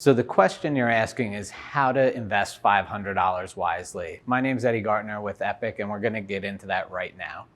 So the question you're asking is how to invest $500 wisely. My name's Gartner with Epic, and we're going to get into that right now.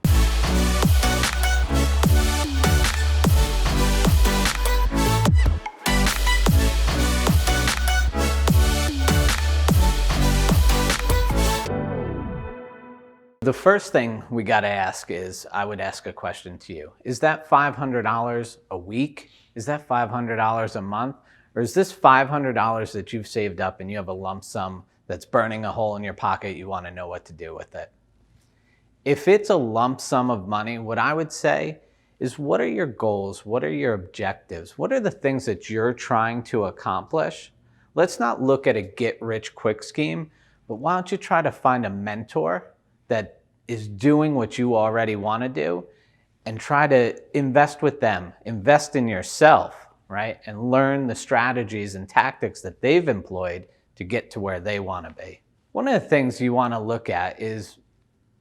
The first thing we got to ask is, I would ask a question to you. Is that $500 a week? Is that $500 a month? Or is this $500 that you've saved up and you have a lump sum that's burning a hole in your pocket, you want to know what to do with it? If it's a lump sum of money, what I would say is, what are your goals? What are your objectives? What are the things that you're trying to accomplish? Let's not look at a get-rich-quick scheme, but why don't you try to find a mentor that is doing what you already want to do and try to invest with them, invest in yourself, right? And learn the strategies and tactics that they've employed to get to where they want to be. One of the things you want to look at is,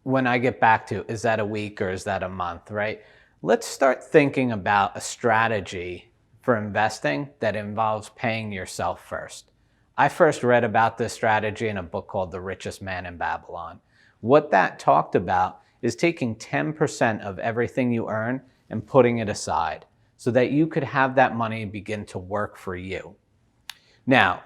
when I get back to, is that a week or is that a month, right? Let's start thinking about a strategy for investing that involves paying yourself first. I first read about this strategy in a book called The Richest Man in Babylon. What that talked about is taking 10% of everything you earn and putting it aside, so that you could have that money begin to work for you. Now,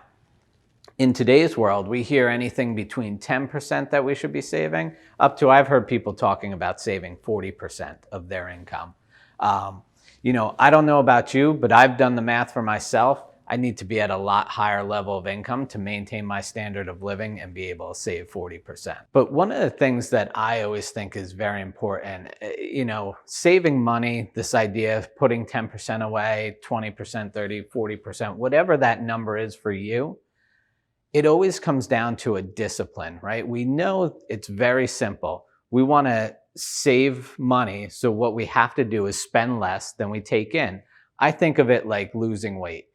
in today's world, we hear anything between 10% that we should be saving, up to, I've heard people talking about saving 40% of their income. I don't know about you, but I've done the math for myself. I need to be at a lot higher level of income to maintain my standard of living and be able to save 40%. But one of the things that I always think is very important, saving money, this idea of putting 10% away, 20%, 30, 40%, whatever that number is for you, it always comes down to a discipline, right? We know it's very simple. We want to save money, so what we have to do is spend less than we take in. I think of it like losing weight.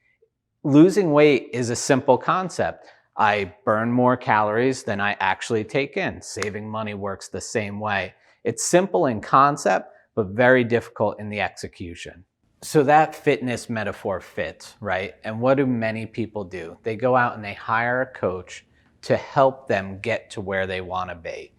Losing weight is a simple concept. I burn more calories than I actually take in. Saving money works the same way. It's simple in concept, but very difficult in the execution. So that fitness metaphor fits, right? And what do many people do? They go out and they hire a coach to help them get to where they want to be.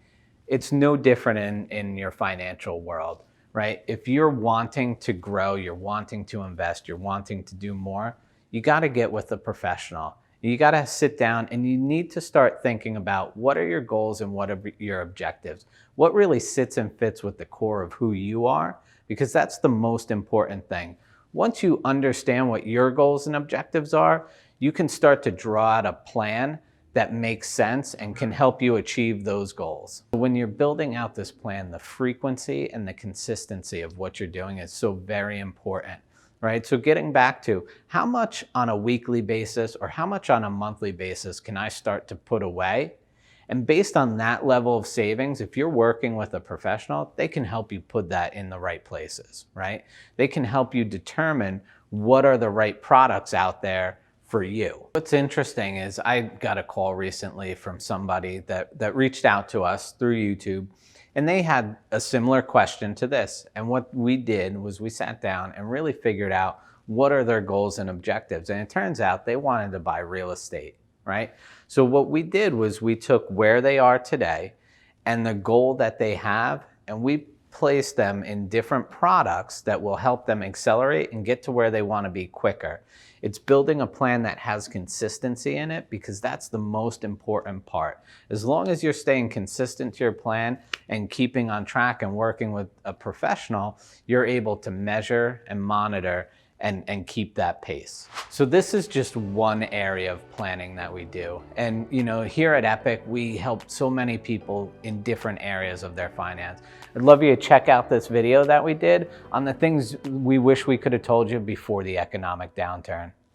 It's no different in your financial world, right? If you're wanting to grow, you're wanting to invest, you're wanting to do more, you got to get with a professional. You got to sit down and you need to start thinking about, what are your goals and what are your objectives? What really sits and fits with the core of who you are? Because that's the most important thing. Once you understand what your goals and objectives are, you can start to draw out a plan that makes sense and can help you achieve those goals. When you're building out this plan, the frequency and the consistency of what you're doing is so very important. Right? So getting back to, how much on a weekly basis or how much on a monthly basis can I start to put away? And based on that level of savings, if you're working with a professional, they can help you put that in the right places, right? They can help you determine what are the right products out there for you. What's interesting is, I got a call recently from somebody that reached out to us through YouTube, and they had a similar question to this. And what we did was we sat down and really figured out what are their goals and objectives. And it turns out they wanted to buy real estate, right? So what we did was we took where they are today and the goal that they have, and we placed them in different products that will help them accelerate and get to where they want to be quicker. It's building a plan that has consistency in it, because that's the most important part. As long as you're staying consistent to your plan and keeping on track and working with a professional, you're able to measure and monitor and keep that pace. So this is just one area of planning that we do. And here at Epic, we help so many people in different areas of their finance. I'd love you to check out this video that we did on the things we wish we could have told you before the economic downturn.